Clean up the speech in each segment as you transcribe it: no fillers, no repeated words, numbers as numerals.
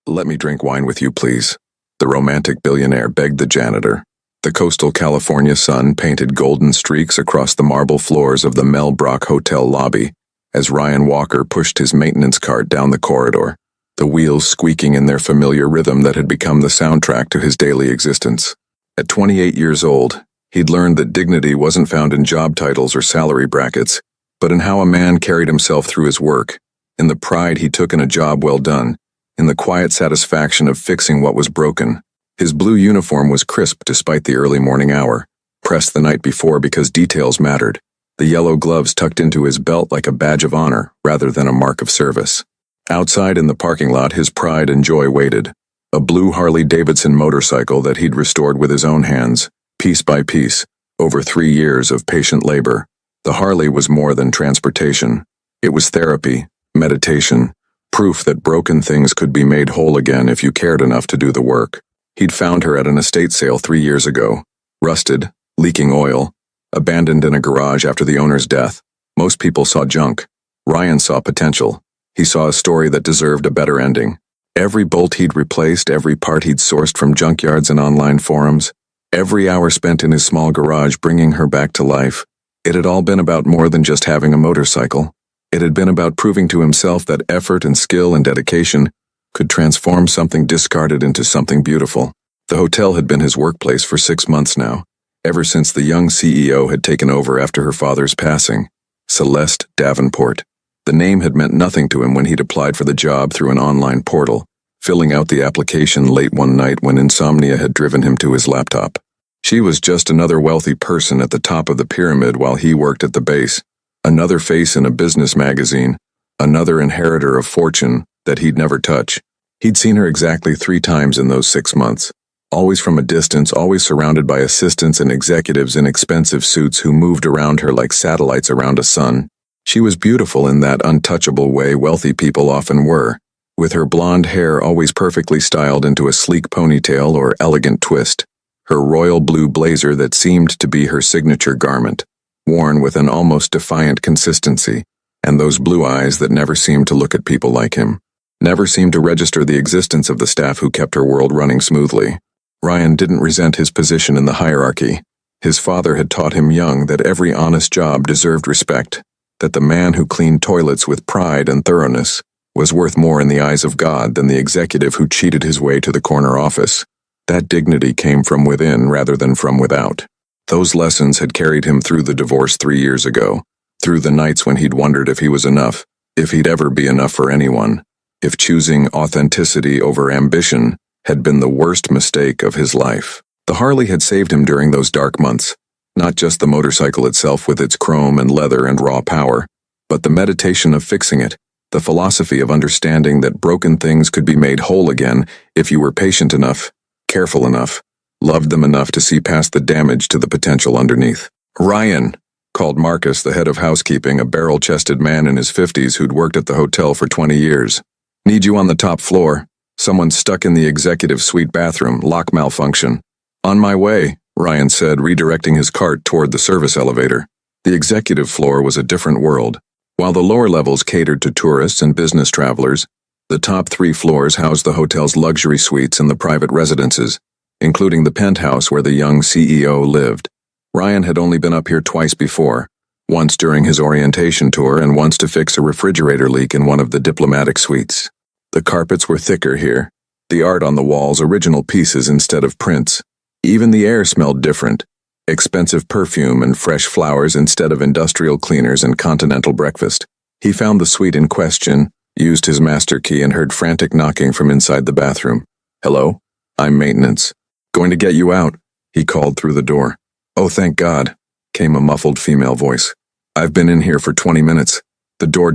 Let me drink wine with you, please. The romantic billionaire begged the janitor. The coastal California sun painted golden streaks across the marble floors of the Mel Brock Hotel lobby as Ryan Walker pushed his maintenance cart down the corridor, the wheels squeaking in their familiar rhythm that had become the soundtrack to his daily existence. At 28 years old, he'd learned that dignity wasn't found in job titles or salary brackets, but in how a man carried himself through his work, in the pride he took in a job well done, in the quiet satisfaction of fixing what was broken. His blue uniform was crisp despite the early morning hour, pressed the night before because details mattered, the yellow gloves tucked into his belt like a badge of honor rather than a mark of service. Outside in the parking lot, his pride and joy waited. A blue Harley-Davidson motorcycle that he'd restored with his own hands, piece by piece, over 3 years of patient labor. The Harley was more than transportation. It was therapy, meditation, proof that broken things could be made whole again if you cared enough to do the work. He'd found her at an estate sale 3 years ago, rusted, leaking oil, abandoned in a garage after the owner's death. Most people saw junk. Ryan saw potential. He saw a story that deserved a better ending. Every bolt he'd replaced, every part he'd sourced from junkyards and online forums, every hour spent in his small garage bringing her back to life, it had all been about more than just having a motorcycle. It had been about proving to himself that effort and skill and dedication could transform something discarded into something beautiful. The hotel had been his workplace for 6 months now, ever since the young CEO had taken over after her father's passing. Celeste Davenport. The name had meant nothing to him when he'd applied for the job through an online portal, filling out the application late one night when insomnia had driven him to his laptop. She was just another wealthy person at the top of the pyramid while he worked at the base, another face in a business magazine, another inheritor of fortune that he'd never touch. He'd seen her exactly 3 times in those 6 months, always from a distance, always surrounded by assistants and executives in expensive suits who moved around her like satellites around a sun. She was beautiful in that untouchable way wealthy people often were, with her blonde hair always perfectly styled into a sleek ponytail or elegant twist, her royal blue blazer that seemed to be her signature garment, worn with an almost defiant consistency, and those blue eyes that never seemed to look at people like him, never seemed to register the existence of the staff who kept her world running smoothly. Ryan didn't resent his position in the hierarchy. His father had taught him young that every honest job deserved respect, that the man who cleaned toilets with pride and thoroughness was worth more in the eyes of God than the executive who cheated his way to the corner office. That dignity came from within rather than from without. Those lessons had carried him through the divorce 3 years ago, through the nights when he'd wondered if he was enough, if he'd ever be enough for anyone, if choosing authenticity over ambition had been the worst mistake of his life. The Harley had saved him during those dark months, not just the motorcycle itself with its chrome and leather and raw power, but the meditation of fixing it, the philosophy of understanding that broken things could be made whole again if you were patient enough, careful enough, loved them enough to see past the damage to the potential underneath. "Ryan," called Marcus, the head of housekeeping, a barrel-chested man in his 50s who'd worked at the hotel for 20 years. "Need you on the top floor. Someone's stuck in the executive suite bathroom, lock malfunction." "On my way," Ryan said, redirecting his cart toward the service elevator. The executive floor was a different world. While the lower levels catered to tourists and business travelers, the top 3 floors housed the hotel's luxury suites and the private residences, including the penthouse where the young CEO lived. Ryan had only been up here twice before, once during his orientation tour and once to fix a refrigerator leak in one of the diplomatic suites. The carpets were thicker here, the art on the walls original pieces instead of prints. Even the air smelled different, expensive perfume and fresh flowers instead of industrial cleaners and continental breakfast. He found the suite in question, used his master key and heard frantic knocking from inside the bathroom. "Hello? I'm maintenance. Going to get you out," he called through the door. "Oh, thank God," came a muffled female voice. "I've been in here for 20 minutes. The door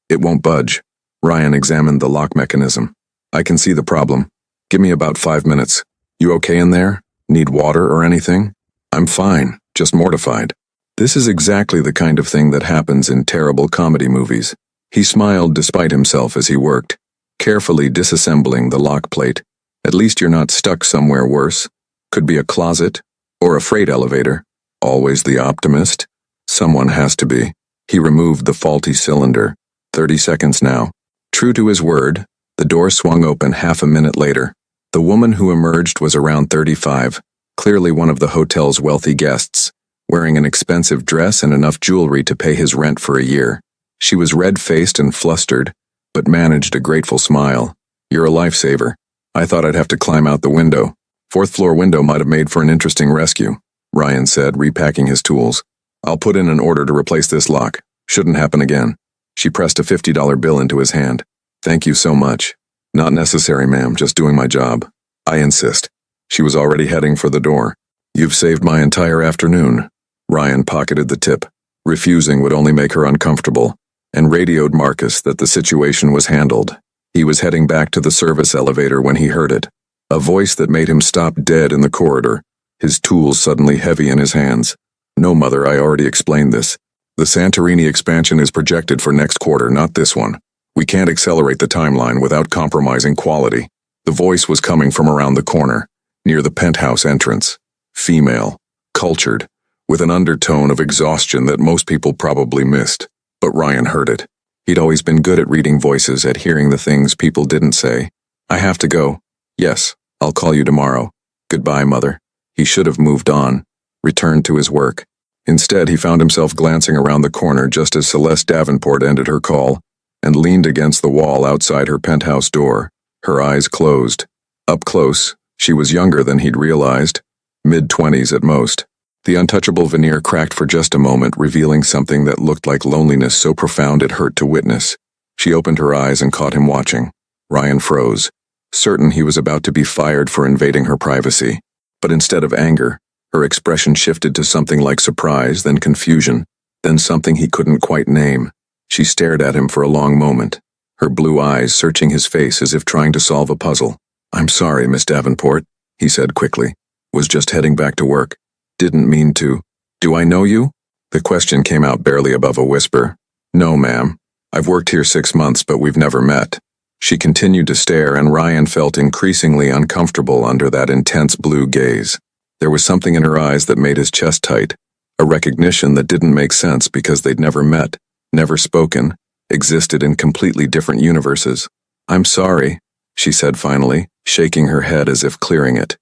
it won't budge." Ryan examined the lock mechanism. "I can see the problem. Give me about 5 minutes. You okay in there? Need water or anything?" "I'm fine, just mortified." This is exactly the kind of thing that happens in terrible comedy movies. He smiled despite himself as he worked, carefully disassembling the lock plate. At least you're not stuck somewhere worse. Could be a closet, or a freight elevator. Always the optimist. Someone has to be. He removed the faulty cylinder. 30 seconds now. True to his word, The door swung open half a minute later. The woman who emerged was around 35, clearly one of the hotel's wealthy guests, wearing an expensive dress and enough jewelry to pay his rent for a year. She was red-faced and flustered, but managed a grateful smile. "You're a lifesaver. I thought I'd have to climb out the window. Fourth-floor window might have made for an interesting rescue," Ryan said, repacking his tools. "I'll put in an order to replace this lock. Shouldn't happen again." She pressed a $50 bill into his hand. "Thank you so much." "Not necessary, ma'am, just doing my job." "I insist." She was already heading for the door. "You've saved my entire afternoon." Ryan pocketed the tip. Refusing would only make her uncomfortable, and radioed Marcus that the situation was handled. He was heading back to the service elevator when he heard it. A voice that made him stop dead in the corridor, his tools suddenly heavy in his hands. "No, Mother, I already explained this. The Santorini expansion is projected for next quarter, not this one. We can't accelerate the timeline without compromising quality." The voice was coming from around the corner, near the penthouse entrance. Female, cultured, with an undertone of exhaustion that most people probably missed. But Ryan heard it. He'd always been good at reading voices, at hearing the things people didn't say. "I have to go." "Yes, I'll call you tomorrow." "Goodbye, Mother." He should have moved on, returned to his work. Instead, he found himself glancing around the corner just as Celeste Davenport ended her call and leaned against the wall outside her penthouse door, her eyes closed. Up close, she was younger than he'd realized, mid-20s at most. The untouchable veneer cracked for just a moment, revealing something that looked like loneliness so profound it hurt to witness. She opened her eyes and caught him watching. Ryan froze, certain he was about to be fired for invading her privacy. But instead of anger, her expression shifted to something like surprise, then confusion, then something he couldn't quite name. She stared at him for a long moment, her blue eyes searching his face as if trying to solve a puzzle. "I'm sorry, Miss Davenport," he said quickly. "Was just heading back to work. Didn't mean to." "Do I know you?" The question came out barely above a whisper. "No, ma'am. I've worked here 6 months, but we've never met." She continued to stare, and Ryan felt increasingly uncomfortable under that intense blue gaze. There was something in her eyes that made his chest tight, a recognition that didn't make sense because they'd never met, never spoken, existed in completely different universes. "I'm sorry," she said finally, shaking her head as if clearing it.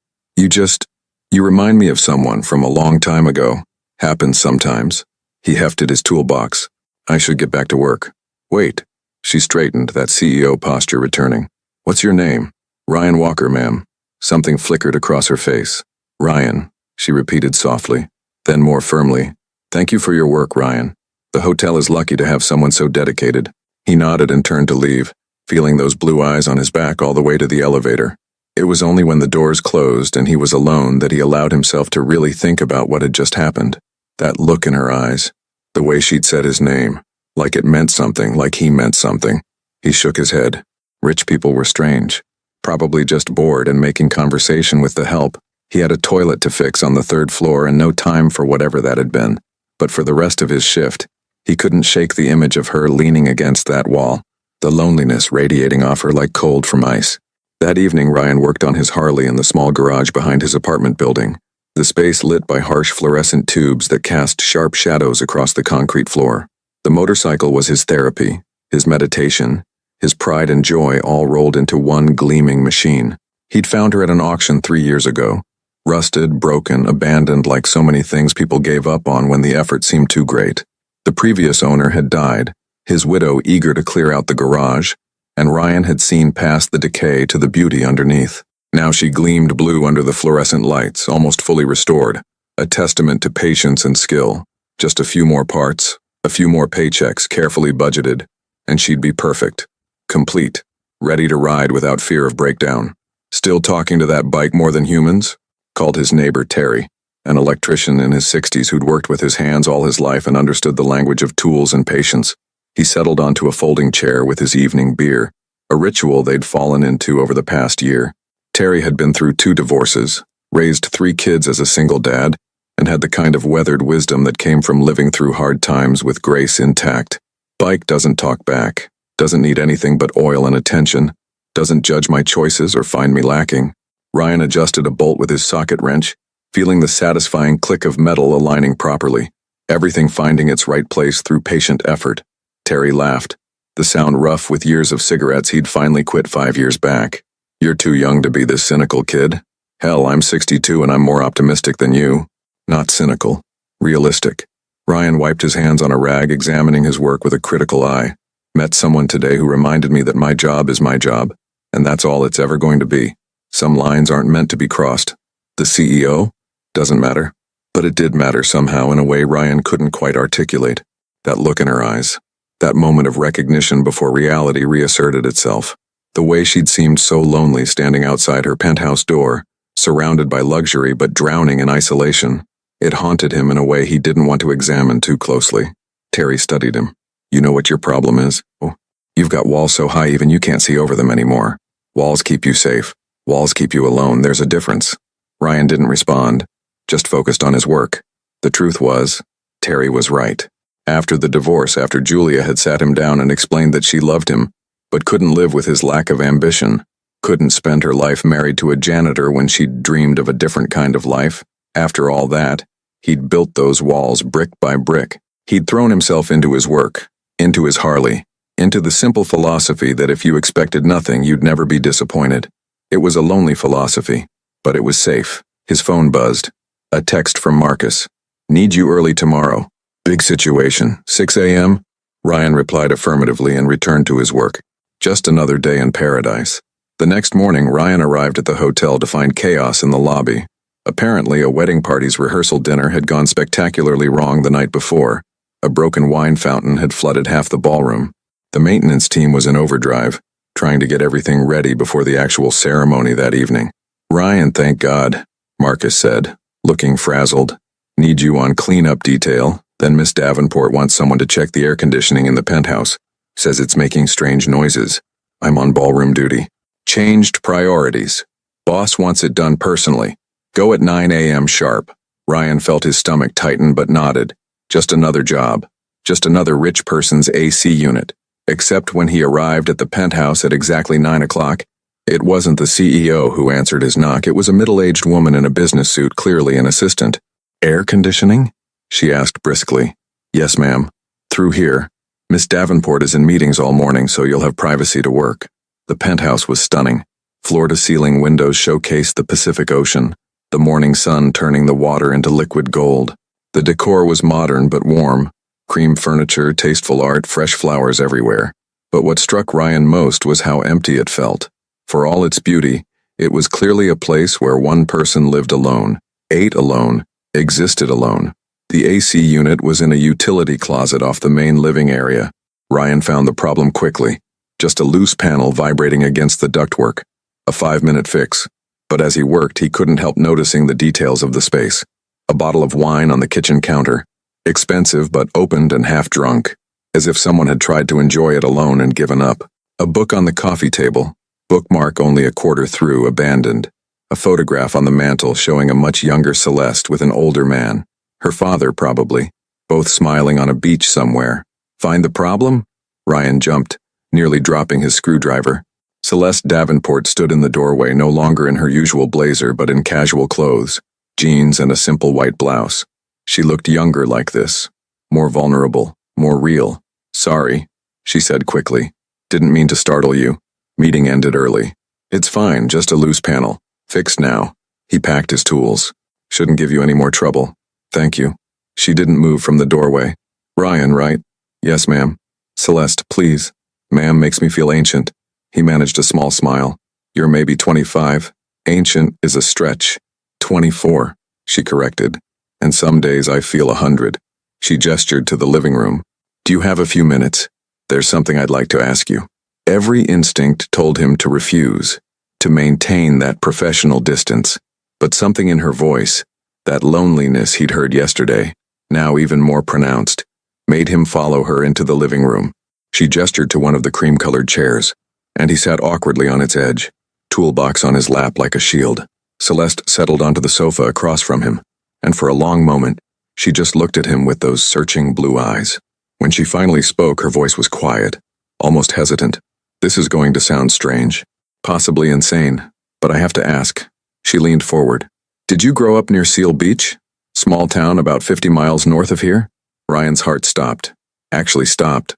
You remind me of someone from a long time ago. Happens sometimes." He hefted his toolbox. "I should get back to work." "Wait." She straightened, that CEO posture returning. "What's your name?" "Ryan Walker, ma'am." Something flickered across her face. "Ryan," she repeated softly, then more firmly. "Thank you for your work, Ryan. The hotel is lucky to have someone so dedicated." He nodded and turned to leave, feeling those blue eyes on his back all the way to the elevator. It was only when the doors closed and he was alone that he allowed himself to really think about what had just happened. That look in her eyes, the way she'd said his name, like it meant something, like he meant something. He shook his head. Rich people were strange, probably just bored and making conversation with the help. He had a toilet to fix on the 3rd floor and no time for whatever that had been. But for the rest of his shift, he couldn't shake the image of her leaning against that wall, the loneliness radiating off her like cold from ice. That evening, Ryan worked on his Harley in the small garage behind his apartment building, the space lit by harsh fluorescent tubes that cast sharp shadows across the concrete floor. The motorcycle was his therapy, his meditation, his pride and joy all rolled into one gleaming machine. He'd found her at an auction 3 years ago, rusted, broken, abandoned like so many things people gave up on when the effort seemed too great. The previous owner had died, his widow eager to clear out the garage, and Ryan had seen past the decay to the beauty underneath. Now she gleamed blue under the fluorescent lights, almost fully restored, a testament to patience and skill. Just a few more parts, a few more paychecks carefully budgeted, and she'd be perfect, complete, ready to ride without fear of breakdown. "Still talking to that bike more than humans?" called his neighbor Terry, an electrician in his 60s who'd worked with his hands all his life and understood the language of tools and patience. He settled onto a folding chair with his evening beer, a ritual they'd fallen into over the past year. Terry had been through 2 divorces, raised 3 kids as a single dad, and had the kind of weathered wisdom that came from living through hard times with grace intact. "Bike doesn't talk back, doesn't need anything but oil and attention, doesn't judge my choices or find me lacking." Ryan adjusted a bolt with his socket wrench, feeling the satisfying click of metal aligning properly, everything finding its right place through patient effort. Terry laughed. the sound rough with years of cigarettes he'd finally quit 5 years back. You're too young to be this cynical, kid. Hell, I'm 62 and I'm more optimistic than you. Not cynical. Realistic. Ryan wiped his hands on a rag, examining his work with a critical eye. Met someone today who reminded me that my job is my job, and that's all it's ever going to be. Some lines aren't meant to be crossed. The CEO? Doesn't matter. But it did matter somehow in a way Ryan couldn't quite articulate. That look in her eyes. That moment of recognition before reality reasserted itself. The way she'd seemed so lonely standing outside her penthouse door, surrounded by luxury but drowning in isolation. It haunted him in a way he didn't want to examine too closely. Terry studied him. You know what your problem is? Oh, you've got walls so high even you can't see over them anymore. Walls keep you safe. Walls keep you alone. There's a difference. Ryan didn't respond, just focused on his work. The truth was, Terry was right. After the divorce, after Julia had sat him down and explained that she loved him, but couldn't live with his lack of ambition, couldn't spend her life married to a janitor when she'd dreamed of a different kind of life, after all that, he'd built those walls brick by brick. He'd thrown himself into his work, into his Harley, into the simple philosophy that if you expected nothing, you'd never be disappointed. It was a lonely philosophy, but it was safe. His phone buzzed. A text from Marcus. Need you early tomorrow. Big situation. 6 a.m.? Ryan replied affirmatively and returned to his work. Just another day in paradise. The next morning, Ryan arrived at the hotel to find chaos in the lobby. Apparently, a wedding party's rehearsal dinner had gone spectacularly wrong the night before. A broken wine fountain had flooded half the ballroom. The maintenance team was in overdrive, trying to get everything ready before the actual ceremony that evening. Ryan, thank God, Marcus said, looking frazzled. Need you on cleanup detail, then Miss Davenport wants someone to check the air conditioning in the penthouse. Says it's making strange noises. I'm on ballroom duty. Changed priorities. Boss wants it done personally. Go at 9 a.m. sharp. Ryan felt his stomach tighten but nodded. Just another job. Just another rich person's AC unit. Except when he arrived at the penthouse at exactly 9 o'clock, it wasn't the CEO who answered his knock. It was a middle-aged woman in a business suit, clearly an assistant. Air conditioning? She asked briskly. Yes, ma'am. Through here. Miss Davenport is in meetings all morning, so you'll have privacy to work. The penthouse was stunning. Floor-to-ceiling windows showcased the Pacific Ocean, the morning sun turning the water into liquid gold. The decor was modern but warm. Cream furniture, tasteful art, fresh flowers everywhere. But what struck Ryan most was how empty it felt. For all its beauty, it was clearly a place where one person lived alone, ate alone, existed alone. The AC unit was in a utility closet off the main living area. Ryan found the problem quickly. Just a loose panel vibrating against the ductwork. A 5-minute fix. But as he worked, he couldn't help noticing the details of the space. A bottle of wine on the kitchen counter. Expensive but opened and half drunk. As if someone had tried to enjoy it alone and given up. A book on the coffee table. Bookmark only a quarter through, abandoned. A photograph on the mantel showing a much younger Celeste with an older man. Her father, probably. Both smiling on a beach somewhere. Find the problem? Ryan jumped, nearly dropping his screwdriver. Celeste Davenport stood in the doorway, no longer in her usual blazer but in casual clothes, jeans and a simple white blouse. She looked younger like this. More vulnerable, more real. Sorry, she said quickly. Didn't mean to startle you. Meeting ended early. It's fine, just a loose panel. Fixed now. He packed his tools. Shouldn't give you any more trouble. Thank you. She didn't move from the doorway. Ryan, right? Yes, ma'am. Celeste, please. Ma'am makes me feel ancient. He managed a small smile. You're maybe 25. Ancient is a stretch. 24, she corrected. And some days I feel 100. She gestured to the living room. Do you have a few minutes? There's something I'd like to ask you. Every instinct told him to refuse, to maintain that professional distance. But something in her voice, that loneliness he'd heard yesterday, now even more pronounced, made him follow her into the living room. She gestured to one of the cream-colored chairs, and he sat awkwardly on its edge, toolbox on his lap like a shield. Celeste settled onto the sofa across from him, and for a long moment, she just looked at him with those searching blue eyes. When she finally spoke, her voice was quiet, almost hesitant. This is going to sound strange, possibly insane, but I have to ask. She leaned forward. Did you grow up near Seal Beach? Small town about 50 miles north of here? Ryan's heart stopped. Actually stopped.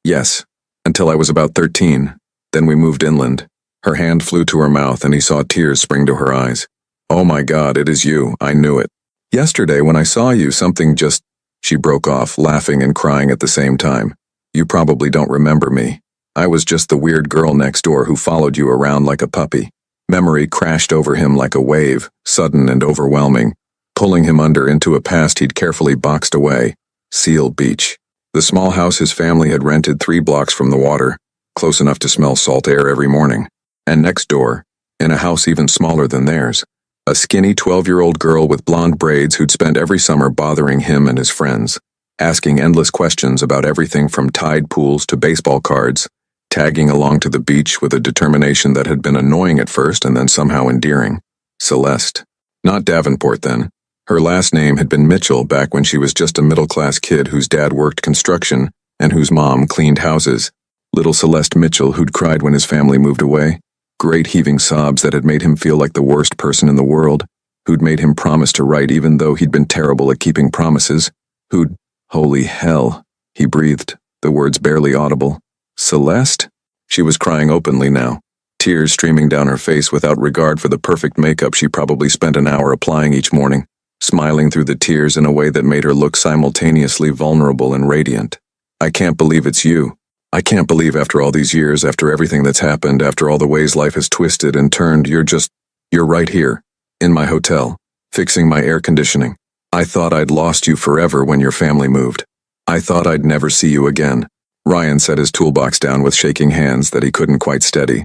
Yes, until I was about 13. Then we moved inland. Her hand flew to her mouth and he saw tears spring to her eyes. Oh my God, it is you, I knew it. Yesterday when I saw you, something just... She broke off, laughing and crying at the same time. You probably don't remember me. I was just the weird girl next door who followed you around like a puppy. Memory crashed over him like a wave, sudden and overwhelming, pulling him under into a past he'd carefully boxed away. Seal Beach. The small house his family had rented 3 blocks from the water, close enough to smell salt air every morning. And next door, in a house even smaller than theirs, a skinny 12-year-old girl with blonde braids who'd spent every summer bothering him and his friends, asking endless questions about everything from tide pools to baseball cards, tagging along to the beach with a determination that had been annoying at first and then somehow endearing. Celeste. Not Davenport then. Her last name had been Mitchell back when she was just a middle-class kid whose dad worked construction and whose mom cleaned houses. Little Celeste Mitchell who'd cried when his family moved away. Great heaving sobs that had made him feel like the worst person in the world, who'd made him promise to write even though he'd been terrible at keeping promises, who'd... Holy hell, he breathed, the words barely audible. Celeste? She was crying openly now, tears streaming down her face without regard for the perfect makeup she probably spent an hour applying each morning, smiling through the tears in a way that made her look simultaneously vulnerable and radiant. I can't believe it's you. I can't believe after all these years, after everything that's happened, after all the ways life has twisted and turned, you're right here, in my hotel, fixing my air conditioning. I thought I'd lost you forever when your family moved. I thought I'd never see you again. Ryan set his toolbox down with shaking hands that he couldn't quite steady.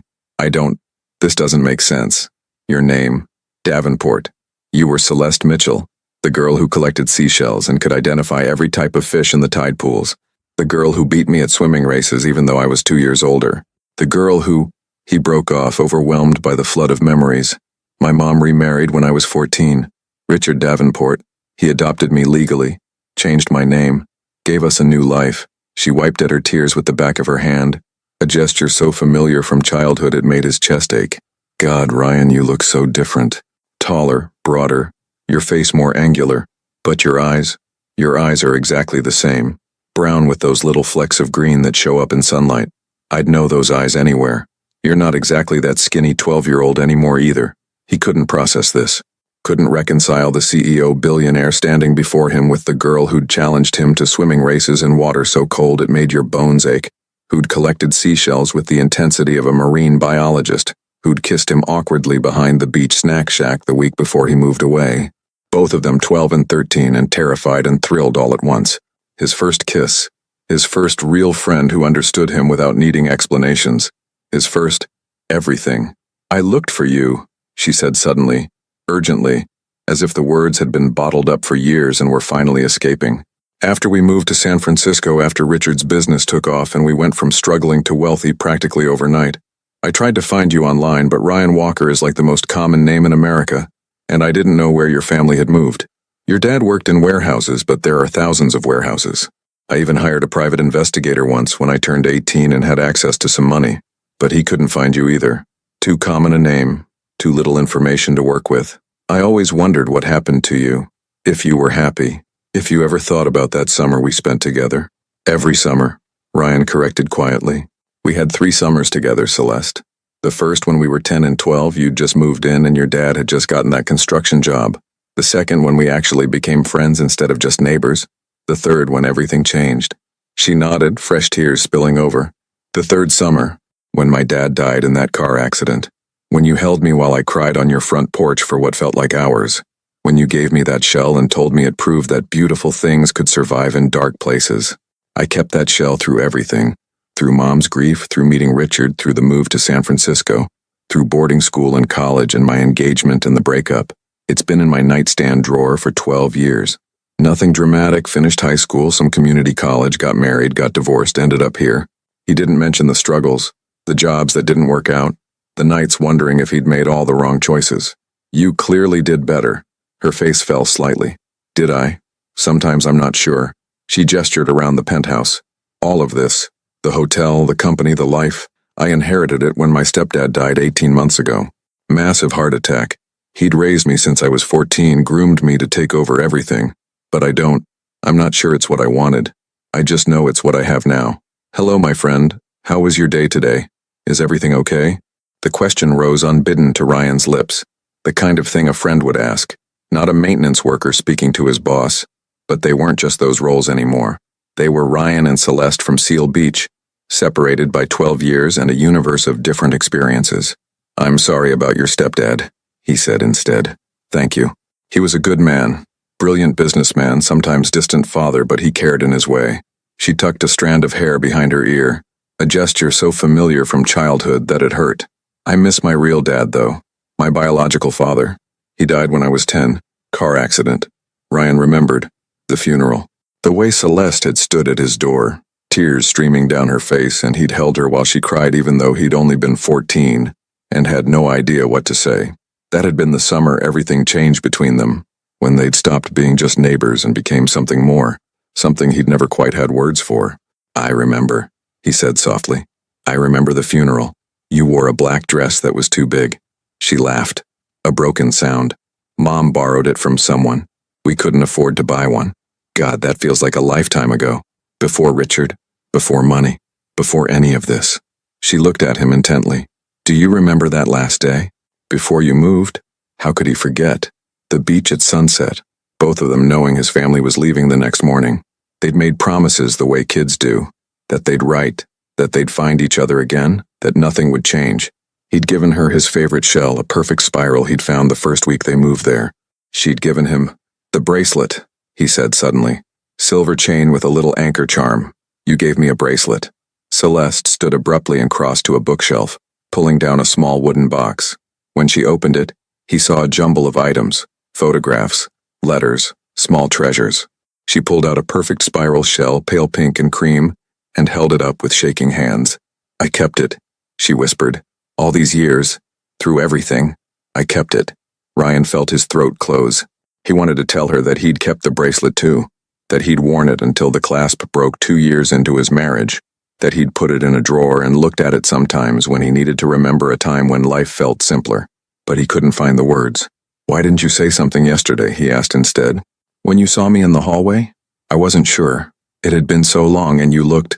This doesn't make sense. Your name, Davenport. You were Celeste Mitchell, the girl who collected seashells and could identify every type of fish in the tide pools. The girl who beat me at swimming races even though I was 2 years older. The girl who... He broke off, overwhelmed by the flood of memories. My mom remarried when I was 14. Richard Davenport. He adopted me legally, changed my name, gave us a new life. She wiped at her tears with the back of her hand, a gesture so familiar from childhood it made his chest ache. God, Ryan, you look so different. Taller, broader, your face more angular, but your eyes are exactly the same. Brown with those little flecks of green that show up in sunlight. I'd know those eyes anywhere. You're not exactly that skinny 12-year-old anymore either. He couldn't process this. Couldn't reconcile the CEO billionaire standing before him with the girl who'd challenged him to swimming races in water so cold it made your bones ache, who'd collected seashells with the intensity of a marine biologist, who'd kissed him awkwardly behind the beach snack shack the week before he moved away. Both of them 12 and 13 and terrified and thrilled all at once. His first kiss. His first real friend who understood him without needing explanations. His first everything. I looked for you, she said suddenly, urgently, as if the words had been bottled up for years and were finally escaping. After we moved to San Francisco after Richard's business took off and we went from struggling to wealthy practically overnight, I tried to find you online, but Ryan Walker is like the most common name in America, and I didn't know where your family had moved. Your dad worked in warehouses, but there are thousands of warehouses. I even hired a private investigator once when I turned 18 and had access to some money, but he couldn't find you either. Too common a name, too little information to work with. I always wondered what happened to you, if you were happy, if you ever thought about that summer we spent together. Every summer, Ryan corrected quietly. We had 3 summers together, Celeste. The first when we were 10 and 12, you'd just moved in and your dad had just gotten that construction job. The second when we actually became friends instead of just neighbors. The third when everything changed. She nodded, fresh tears spilling over. The third summer, when my dad died in that car accident. When you held me while I cried on your front porch for what felt like hours. When you gave me that shell and told me it proved that beautiful things could survive in dark places. I kept that shell through everything. Through Mom's grief, through meeting Richard, through the move to San Francisco, through boarding school and college and my engagement and the breakup. It's been in my nightstand drawer for 12 years. Nothing dramatic, finished high school, some community college, got married, got divorced, ended up here. He didn't mention the struggles, the jobs that didn't work out, the nights wondering if he'd made all the wrong choices. You clearly did better. Her face fell slightly. Did I? Sometimes I'm not sure. She gestured around the penthouse. All of this, the hotel, the company, the life, I inherited it when my stepdad died 18 months ago. Massive heart attack. He'd raised me since I was 14, groomed me to take over everything. But I'm not sure it's what I wanted. I just know it's what I have now. Hello, my friend. How was your day today? Is everything okay? The question rose unbidden to Ryan's lips. The kind of thing a friend would ask. Not a maintenance worker speaking to his boss. But they weren't just those roles anymore. They were Ryan and Celeste from Seal Beach, separated by 12 years and a universe of different experiences. I'm sorry about your stepdad, he said instead. Thank you. He was a good man, brilliant businessman, sometimes distant father, but he cared in his way. She tucked a strand of hair behind her ear, a gesture so familiar from childhood that it hurt. I miss my real dad, though. My biological father. He died when I was 10. Car accident. Ryan remembered. The funeral. The way Celeste had stood at his door, tears streaming down her face, and he'd held her while she cried even though he'd only been 14, and had no idea what to say. That had been the summer everything changed between them, when they'd stopped being just neighbors and became something more, something he'd never quite had words for. I remember, he said softly. I remember the funeral. You wore a black dress that was too big. She laughed. A broken sound. Mom borrowed it from someone. We couldn't afford to buy one. God, that feels like a lifetime ago. Before Richard. Before money. Before any of this. She looked at him intently. Do you remember that last day? Before you moved? How could he forget? The beach at sunset. Both of them knowing his family was leaving the next morning. They'd made promises the way kids do. That they'd write. That they'd find each other again. That nothing would change. He'd given her his favorite shell, a perfect spiral he'd found the first week they moved there. She'd given him the bracelet, he said suddenly. Silver chain with a little anchor charm. You gave me a bracelet. Celeste stood abruptly and crossed to a bookshelf, pulling down a small wooden box. When she opened it, he saw a jumble of items, photographs, letters, small treasures. She pulled out a perfect spiral shell, pale pink and cream, and held it up with shaking hands. I kept it, she whispered. All these years, through everything, I kept it. Ryan felt his throat close. He wanted to tell her that he'd kept the bracelet too, that he'd worn it until the clasp broke 2 years into his marriage, that he'd put it in a drawer and looked at it sometimes when he needed to remember a time when life felt simpler. But he couldn't find the words. Why didn't you say something yesterday, he asked instead. When you saw me in the hallway? I wasn't sure. It had been so long and you looked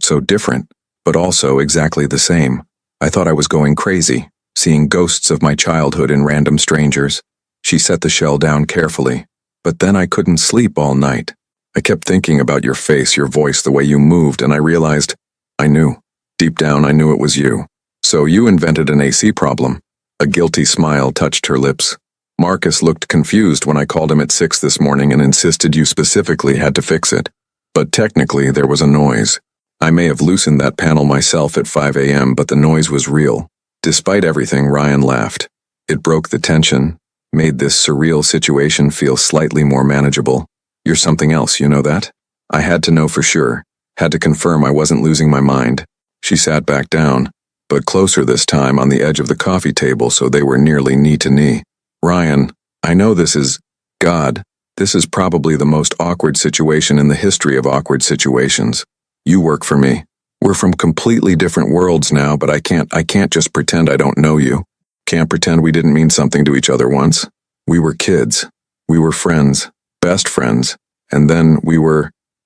so different, but also exactly the same. I thought I was going crazy, seeing ghosts of my childhood in random strangers. She set the shell down carefully. But then I couldn't sleep all night. I kept thinking about your face, your voice, the way you moved, and I realized, I knew. Deep down, I knew it was you. So you invented an AC problem. A guilty smile touched her lips. Marcus looked confused when I called him at 6 this morning and insisted you specifically had to fix it. But technically, there was a noise. I may have loosened that panel myself at 5 a.m., but the noise was real. Despite everything, Ryan laughed. It broke the tension, made this surreal situation feel slightly more manageable. You're something else, you know that? I had to know for sure, had to confirm I wasn't losing my mind. She sat back down, but closer this time on the edge of the coffee table so they were nearly knee to knee. Ryan, I know this is, God, this is probably the most awkward situation in the history of awkward situations. You work for me. We're from completely different worlds now, but I can't just pretend I don't know you. Can't pretend we didn't mean something to each other once. We were kids. We were friends, best friends, and then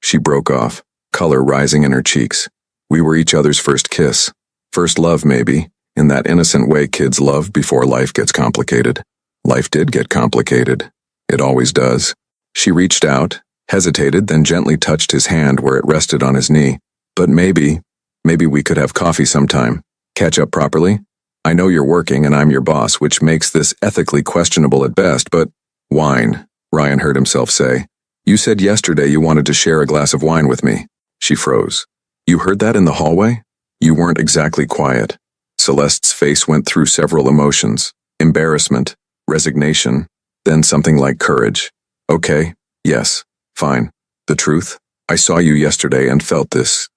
she broke off, color rising in her cheeks. We were each other's first kiss. First love, maybe, in that innocent way kids love before life gets complicated. Life did get complicated. It always does. She reached out, hesitated, then gently touched his hand where it rested on his knee. But maybe we could have coffee sometime. Catch up properly? I know you're working and I'm your boss, which makes this ethically questionable at best, but wine, Ryan heard himself say. You said yesterday you wanted to share a glass of wine with me. She froze. You heard that in the hallway? You weren't exactly quiet. Celeste's face went through several emotions. Embarrassment, resignation, then something like courage. Okay, yes, fine. The truth? I saw you yesterday and felt this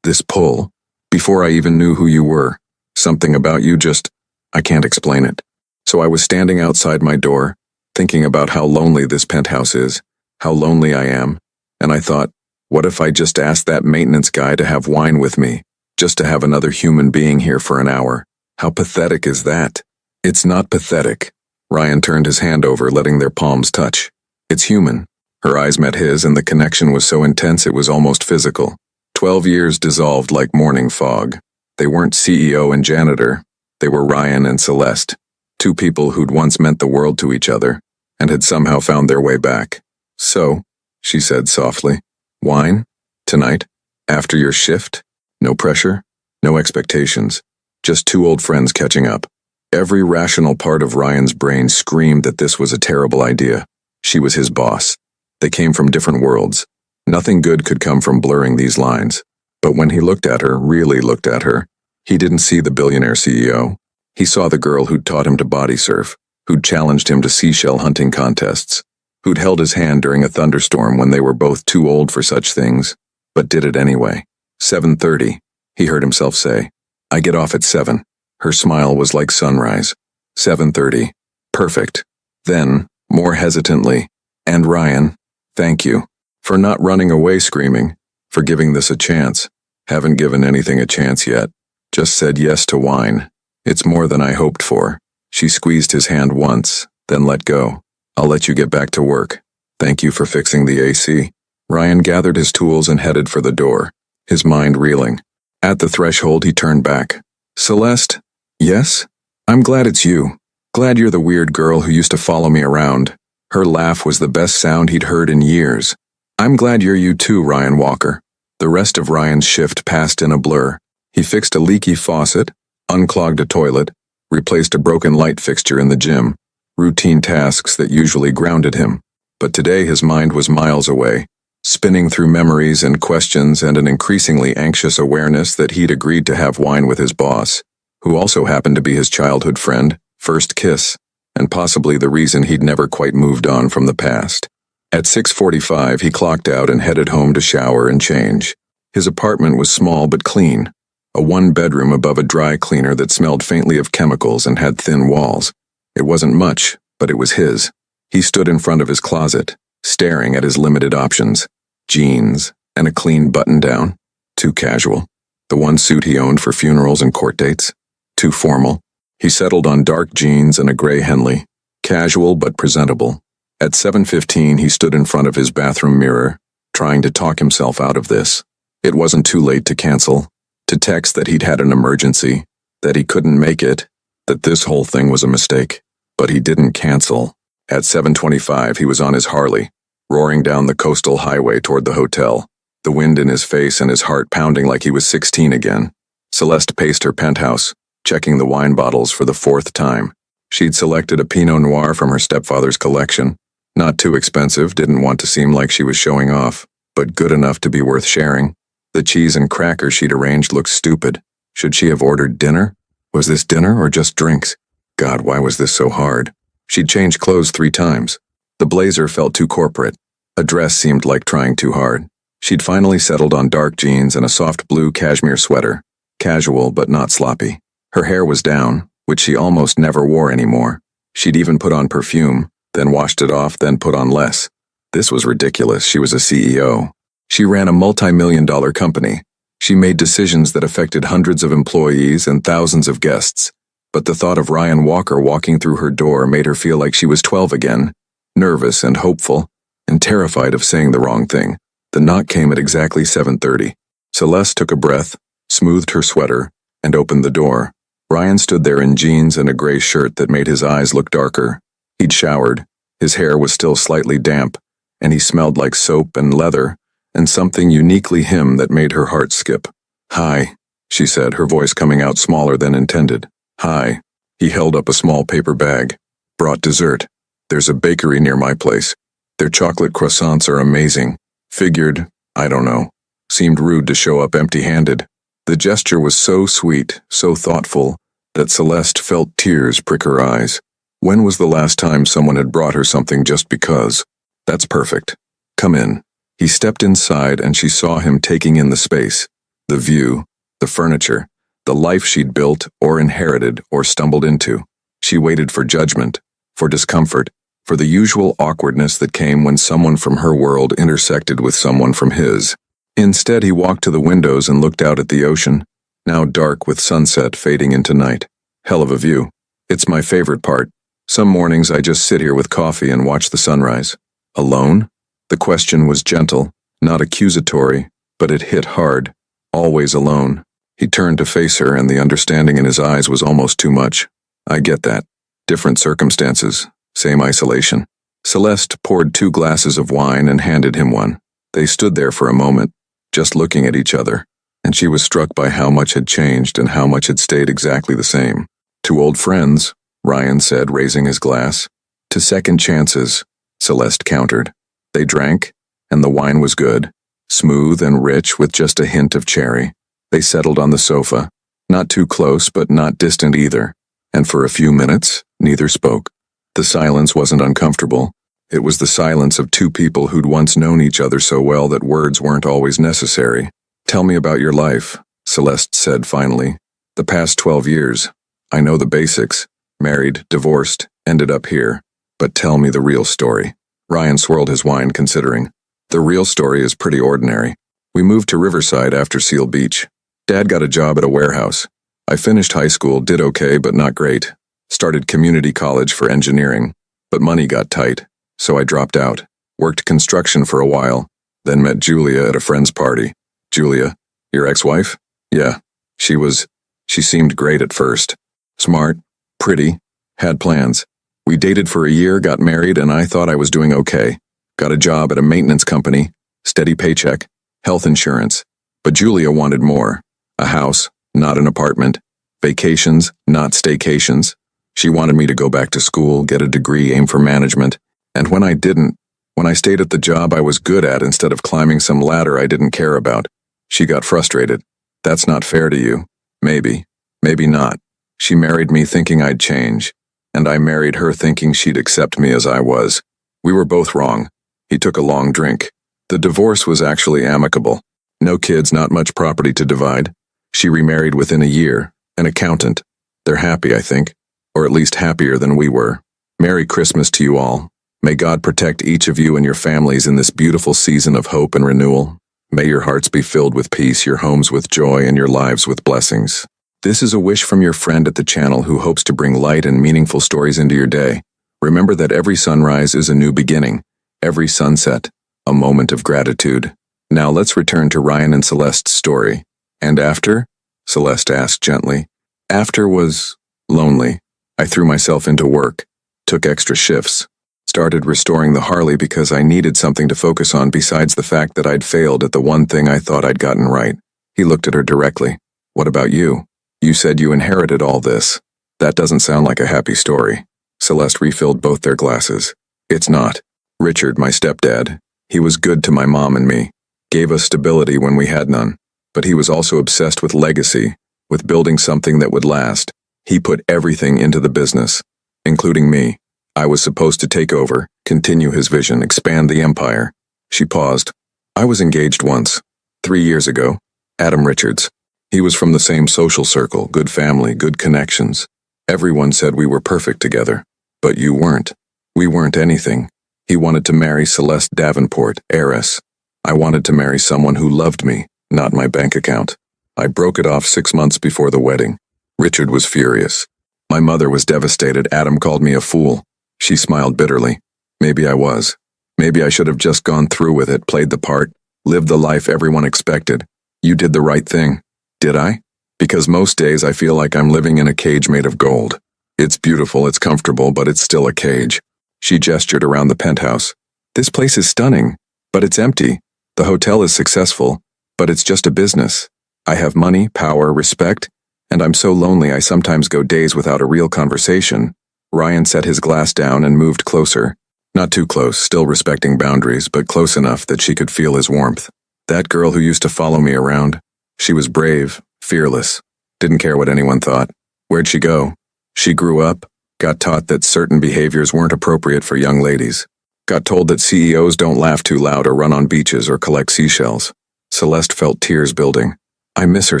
pull. Before I even knew who you were. Something about you just, I can't explain it. So I was standing outside my door, thinking about how lonely this penthouse is, how lonely I am, and I thought, what if I just asked that maintenance guy to have wine with me, just to have another human being here for an hour? How pathetic is that? It's not pathetic. Ryan turned his hand over, letting their palms touch. It's human. Her eyes met his, and the connection was so intense it was almost physical. 12 years dissolved like morning fog. They weren't CEO and janitor. They were Ryan and Celeste, two people who'd once meant the world to each other and had somehow found their way back. "So," she said softly, "wine? Tonight? After your shift? No pressure? No expectations. Just two old friends catching up." Every rational part of Ryan's brain screamed that this was a terrible idea. She was his boss. They came from different worlds. Nothing good could come from blurring these lines. But when he looked at her, really looked at her, he didn't see the billionaire CEO. He saw the girl who'd taught him to body surf, who'd challenged him to seashell hunting contests, who'd held his hand during a thunderstorm when they were both too old for such things, but did it anyway. 7:30, he heard himself say. "I get off at 7. Her smile was like sunrise. 7:30. Perfect. Then, more hesitantly, "And Ryan, thank you. For not running away screaming. For giving this a chance. Haven't given anything a chance yet. Just said yes to wine. It's more than I hoped for." She squeezed his hand once, then let go. "I'll let you get back to work. Thank you for fixing the AC." Ryan gathered his tools and headed for the door, his mind reeling. At the threshold, he turned back. "Celeste? Yes? I'm glad it's you. Glad you're the weird girl who used to follow me around." Her laugh was the best sound he'd heard in years. "I'm glad you're you too, Ryan Walker." The rest of Ryan's shift passed in a blur. He fixed a leaky faucet, unclogged a toilet, replaced a broken light fixture in the gym, routine tasks that usually grounded him. But today his mind was miles away, spinning through memories and questions and an increasingly anxious awareness that he'd agreed to have wine with his boss, who also happened to be his childhood friend, first kiss, and possibly the reason he'd never quite moved on from the past. At 6:45, he clocked out and headed home to shower and change. His apartment was small but clean, a one-bedroom above a dry cleaner that smelled faintly of chemicals and had thin walls. It wasn't much, but it was his. He stood in front of his closet, staring at his limited options. Jeans, and a clean button-down. Too casual. The one suit he owned for funerals and court dates. Too formal. He settled on dark jeans and a gray Henley. Casual but presentable. At 7:15, he stood in front of his bathroom mirror, trying to talk himself out of this. It wasn't too late to cancel, to text that he'd had an emergency, that he couldn't make it, that this whole thing was a mistake. But he didn't cancel. At 7:25, he was on his Harley, roaring down the coastal highway toward the hotel, the wind in his face and his heart pounding like he was 16 again. Celeste paced her penthouse, checking the wine bottles for the 4th time. She'd selected a Pinot Noir from her stepfather's collection. Not too expensive, didn't want to seem like she was showing off, but good enough to be worth sharing. The cheese and crackers she'd arranged looked stupid. Should she have ordered dinner? Was this dinner or just drinks? God, why was this so hard? She'd changed clothes 3 times. The blazer felt too corporate. A dress seemed like trying too hard. She'd finally settled on dark jeans and a soft blue cashmere sweater. Casual but not sloppy. Her hair was down, which she almost never wore anymore. She'd even put on perfume, then washed it off, then put on less. This was ridiculous. She was a CEO. She ran a multi-million-dollar company. She made decisions that affected hundreds of employees and thousands of guests. But the thought of Ryan Walker walking through her door made her feel like she was 12 again, nervous and hopeful, and terrified of saying the wrong thing. The knock came at exactly 7:30. Celeste took a breath, smoothed her sweater, and opened the door. Ryan stood there in jeans and a gray shirt that made his eyes look darker. He'd showered, his hair was still slightly damp, and he smelled like soap and leather, and something uniquely him that made her heart skip. "Hi," she said, her voice coming out smaller than intended. "Hi." He held up a small paper bag. "Brought dessert. There's a bakery near my place. Their chocolate croissants are amazing." Figured, I don't know. Seemed rude to show up empty-handed. The gesture was so sweet, so thoughtful, that Celeste felt tears prick her eyes. When was the last time someone had brought her something just because? "That's perfect. Come in." He stepped inside and she saw him taking in the space, the view, the furniture, the life she'd built or inherited or stumbled into. She waited for judgment, for discomfort, for the usual awkwardness that came when someone from her world intersected with someone from his. Instead, he walked to the windows and looked out at the ocean, now dark with sunset fading into night. Hell of a view. It's my favorite part. Some mornings I just sit here with coffee and watch the sunrise. Alone? The question was gentle, not accusatory, But it hit hard. Always alone. He turned to face her, and the understanding in his eyes was almost too much. I get that. Different circumstances. Same isolation. Celeste poured 2 glasses of wine and handed him one. They stood there for a moment, just looking at each other, and she was struck by how much had changed and how much had stayed exactly the same. "To old friends," Ryan said, raising his glass. "To second chances," Celeste countered. They drank, and the wine was good, smooth and rich with just a hint of cherry. They settled on the sofa, not too close but not distant either, and for a few minutes, neither spoke. The silence wasn't uncomfortable. It was the silence of 2 people who'd once known each other so well that words weren't always necessary. "Tell me about your life," Celeste said finally. "The past 12 years. I know the basics. Married, divorced, ended up here. But tell me the real story." Ryan swirled his wine, considering. "The real story is pretty ordinary. We moved to Riverside after Seal Beach. Dad got a job at a warehouse. I finished high school, did okay but not great. Started community college for engineering, but money got tight, so I dropped out. Worked construction for a while, then met Julia at a friend's party." "Julia? Your ex-wife?" "Yeah. She seemed great at first. Smart, pretty, had plans. We dated for a year, got married, and I thought I was doing okay. Got a job at a maintenance company, steady paycheck, health insurance. But Julia wanted more. A house, not an apartment. Vacations, not staycations. She wanted me to go back to school, get a degree, aim for management. And when I didn't, when I stayed at the job I was good at instead of climbing some ladder I didn't care about, she got frustrated. That's not fair to you. Maybe. Maybe not. She married me thinking I'd change, and I married her thinking she'd accept me as I was. We were both wrong." He took a long drink. "The divorce was actually amicable. No kids, not much property to divide. She remarried within a year, an accountant. They're happy, I think, or at least happier than we were. Merry Christmas to you all. May God protect each of you and your families in this beautiful season of hope and renewal. May your hearts be filled with peace, your homes with joy, and your lives with blessings. This is a wish from your friend at the channel who hopes to bring light and meaningful stories into your day. Remember that every sunrise is a new beginning, every sunset, a moment of gratitude." Now let's return to Ryan and Celeste's story. "And after?" Celeste asked gently. "After was lonely. I threw myself into work, took extra shifts, started restoring the Harley because I needed something to focus on besides the fact that I'd failed at the one thing I thought I'd gotten right." He looked at her directly. "What about you? You said you inherited all this. That doesn't sound like a happy story." Celeste refilled both their glasses. "It's not. Richard, my stepdad, he was good to my mom and me. Gave us stability when we had none. But he was also obsessed with legacy, with building something that would last. He put everything into the business, including me. I was supposed to take over, continue his vision, expand the empire." She paused. "I was engaged once. 3 years ago. Adam Richards. He was from the same social circle, good family, good connections. Everyone said we were perfect together. But you weren't. We weren't anything. He wanted to marry Celeste Davenport, heiress. I wanted to marry someone who loved me, not my bank account. I broke it off 6 months before the wedding. Richard was furious. My mother was devastated. Adam called me a fool." She smiled bitterly. "Maybe I was. Maybe I should have just gone through with it, played the part, lived the life everyone expected. You did the right thing." "Did I? Because most days I feel like I'm living in a cage made of gold. It's beautiful, it's comfortable, but it's still a cage." She gestured around the penthouse. "This place is stunning, but it's empty. The hotel is successful, but it's just a business. I have money, power, respect, and I'm so lonely I sometimes go days without a real conversation." Ryan set his glass down and moved closer. Not too close, still respecting boundaries, but close enough that she could feel his warmth. "That girl who used to follow me around. She was brave, fearless, didn't care what anyone thought. Where'd she go? She grew up, got taught that certain behaviors weren't appropriate for young ladies. Got told that CEOs don't laugh too loud or run on beaches or collect seashells." Celeste felt tears building. "I miss her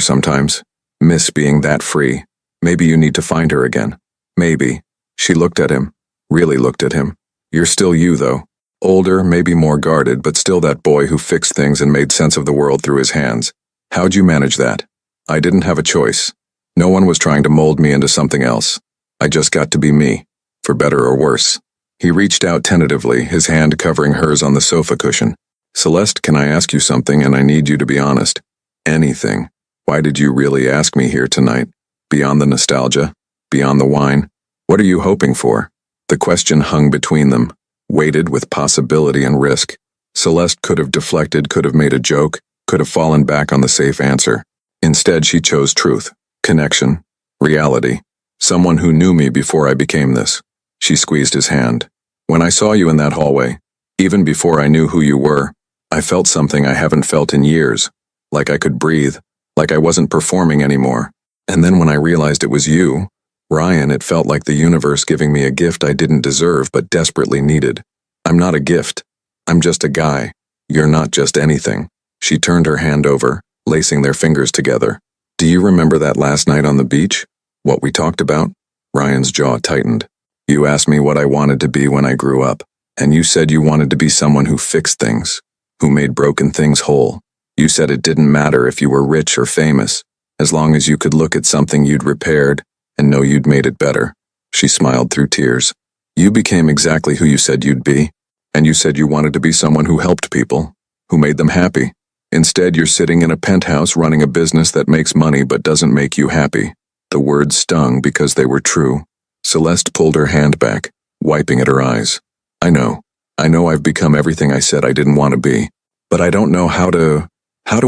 sometimes. Miss being that free. Maybe you need to find her again. Maybe." She looked at him, really looked at him. "You're still you, though. Older, maybe more guarded, but still that boy who fixed things and made sense of the world through his hands. How'd you manage that?" "I didn't have a choice. No one was trying to mold me into something else. I just got to be me, for better or worse." He reached out tentatively, his hand covering hers on the sofa cushion. Celeste, can I ask you something, and I need you to be honest? Anything. Why did you really ask me here tonight? Beyond the nostalgia? Beyond the wine? What are you hoping for? The question hung between them, weighted with possibility and risk. Celeste could have deflected, could have made a joke, could have fallen back on the safe answer. Instead, she chose truth, connection, reality. Someone who knew me before I became this. She squeezed his hand. When I saw you in that hallway, even before I knew who you were, I felt something I haven't felt in years. Like I could breathe, like I wasn't performing anymore. And then when I realized it was you, Ryan, it felt like the universe giving me a gift I didn't deserve but desperately needed. I'm not a gift. I'm just a guy. You're not just anything. She turned her hand over, lacing their fingers together. Do you remember that last night on the beach? What we talked about? Ryan's jaw tightened. You asked me what I wanted to be when I grew up, and you said you wanted to be someone who fixed things, who made broken things whole. You said it didn't matter if you were rich or famous, as long as you could look at something you'd repaired and know you'd made it better. She smiled through tears. You became exactly who you said you'd be, and you said you wanted to be someone who helped people, who made them happy. Instead, you're sitting in a penthouse running a business that makes money but doesn't make you happy. The words stung because they were true. Celeste pulled her hand back, wiping at her eyes. I know I've become everything I said I didn't want to be, but I don't know how do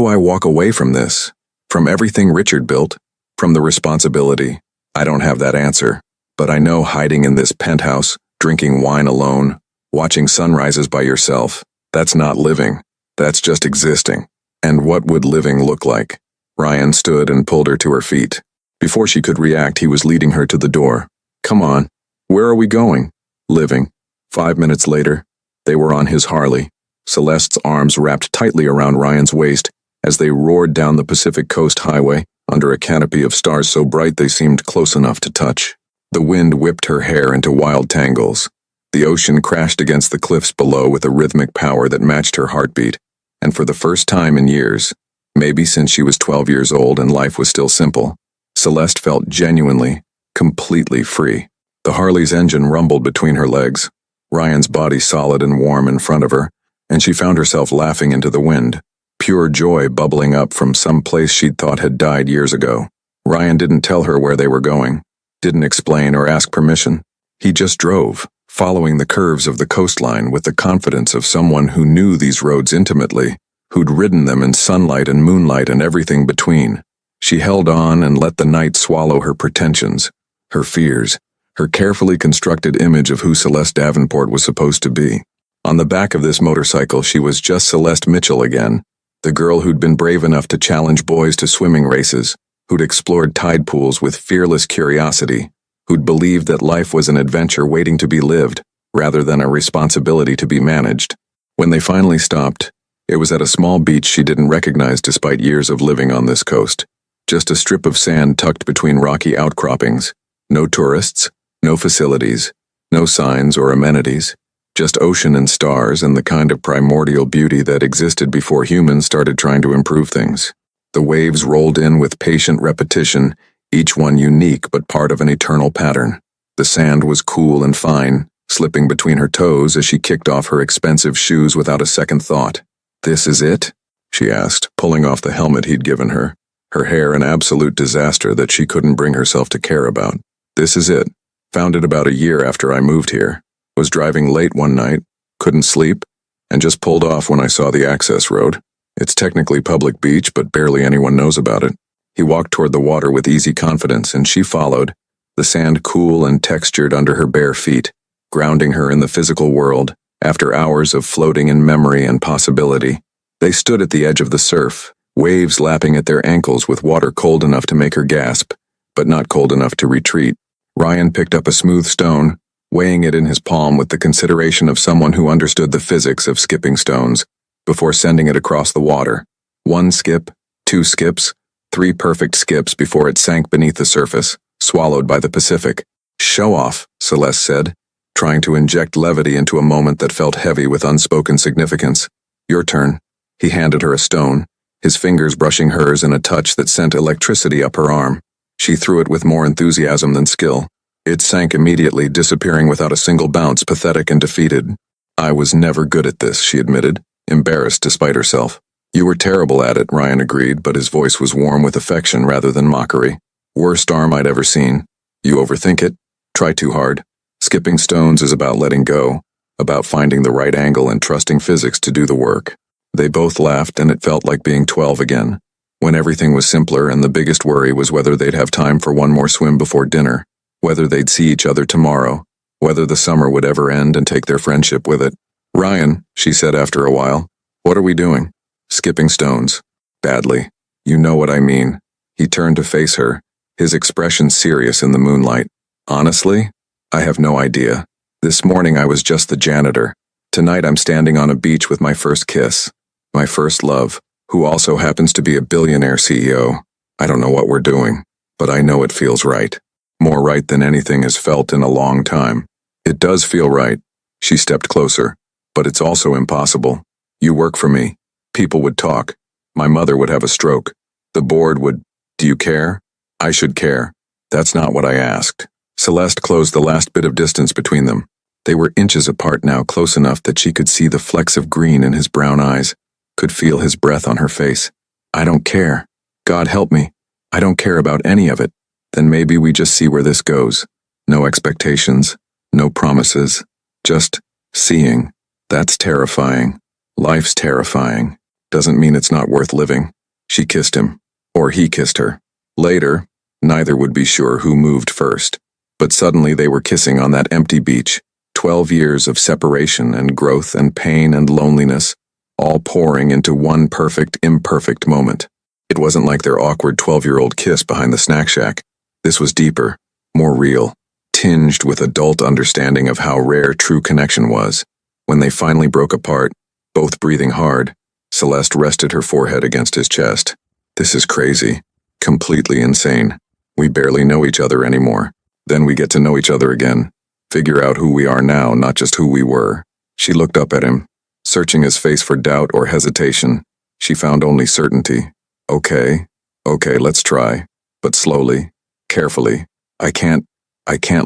I walk away from this? From everything Richard built? From the responsibility? I don't have that answer, but I know hiding in this penthouse, drinking wine alone, watching sunrises by yourself, that's not living. That's just existing. And what would living look like? Ryan stood and pulled her to her feet. Before she could react, he was leading her to the door. Come on, where are we going? Living. 5 minutes later, they were on his Harley, Celeste's arms wrapped tightly around Ryan's waist as they roared down the Pacific Coast Highway under a canopy of stars so bright they seemed close enough to touch. The wind whipped her hair into wild tangles. The ocean crashed against the cliffs below with a rhythmic power that matched her heartbeat, and for the first time in years, maybe since she was 12 years old and life was still simple, Celeste felt genuinely, completely free. The Harley's engine rumbled between her legs, Ryan's body solid and warm in front of her, and she found herself laughing into the wind, pure joy bubbling up from some place she'd thought had died years ago. Ryan didn't tell her where they were going, didn't explain or ask permission. He just drove, following the curves of the coastline with the confidence of someone who knew these roads intimately, who'd ridden them in sunlight and moonlight and everything between. She held on and let the night swallow her pretensions, her fears, her carefully constructed image of who Celeste Davenport was supposed to be. On the back of this motorcycle, she was just Celeste Mitchell again, the girl who'd been brave enough to challenge boys to swimming races, who'd explored tide pools with fearless curiosity, who'd believed that life was an adventure waiting to be lived, rather than a responsibility to be managed. When they finally stopped, it was at a small beach she didn't recognize despite years of living on this coast. Just a strip of sand tucked between rocky outcroppings. No tourists, no facilities, no signs or amenities. Just ocean and stars and the kind of primordial beauty that existed before humans started trying to improve things. The waves rolled in with patient repetition, each one unique but part of an eternal pattern. The sand was cool and fine, slipping between her toes as she kicked off her expensive shoes without a second thought. This is it? She asked, pulling off the helmet he'd given her, her hair an absolute disaster that she couldn't bring herself to care about. This is it. Found it about a year after I moved here. Was driving late one night, couldn't sleep, and just pulled off when I saw the access road. It's technically public beach, but barely anyone knows about it. He walked toward the water with easy confidence, and she followed, the sand cool and textured under her bare feet, grounding her in the physical world, after hours of floating in memory and possibility. They stood at the edge of the surf, waves lapping at their ankles with water cold enough to make her gasp, but not cold enough to retreat. Ryan picked up a smooth stone, weighing it in his palm with the consideration of someone who understood the physics of skipping stones, before sending it across the water. 1 skip, 2 skips, 3 perfect skips before it sank beneath the surface, swallowed by the Pacific. Show off, Celeste said, trying to inject levity into a moment that felt heavy with unspoken significance. Your turn. He handed her a stone, his fingers brushing hers in a touch that sent electricity up her arm. She threw it with more enthusiasm than skill. It sank immediately, disappearing without a single bounce, pathetic and defeated. I was never good at this, she admitted, embarrassed despite herself. You were terrible at it, Ryan agreed, but his voice was warm with affection rather than mockery. Worst arm I'd ever seen. You overthink it? Try too hard. Skipping stones is about letting go, about finding the right angle and trusting physics to do the work. They both laughed, and it felt like being 12 again, when everything was simpler and the biggest worry was whether they'd have time for one more swim before dinner, whether they'd see each other tomorrow, whether the summer would ever end and take their friendship with it. Ryan, she said after a while, what are we doing? Skipping stones. Badly. You know what I mean. He turned to face her, his expression serious in the moonlight. Honestly, I have no idea. This morning I was just the janitor. Tonight I'm standing on a beach with my first kiss. My first love, who also happens to be a billionaire CEO. I don't know what we're doing, but I know it feels right. More right than anything has felt in a long time. It does feel right. She stepped closer. But it's also impossible. You work for me. People would talk. My mother would have a stroke. The board would. Do you care? I should care. That's not what I asked. Celeste closed the last bit of distance between them. They were inches apart now, close enough that she could see the flecks of green in his brown eyes, could feel his breath on her face. I don't care. God help me. I don't care about any of it. Then maybe we just see where this goes. No expectations, no promises, just seeing. That's terrifying. Life's terrifying. Doesn't mean it's not worth living. She kissed him. Or he kissed her. Later, neither would be sure who moved first. But suddenly they were kissing on that empty beach. 12 years of separation and growth and pain and loneliness, all pouring into one perfect, imperfect moment. It wasn't like their awkward 12-year-old kiss behind the snack shack. This was deeper, more real, tinged with adult understanding of how rare true connection was. When they finally broke apart, both breathing hard, Celeste rested her forehead against his chest. This is crazy. Completely insane. We barely know each other anymore. Then we get to know each other again. Figure out who we are now, not just who we were. She looked up at him, searching his face for doubt or hesitation. She found only certainty. Okay, let's try. But slowly, carefully. I can't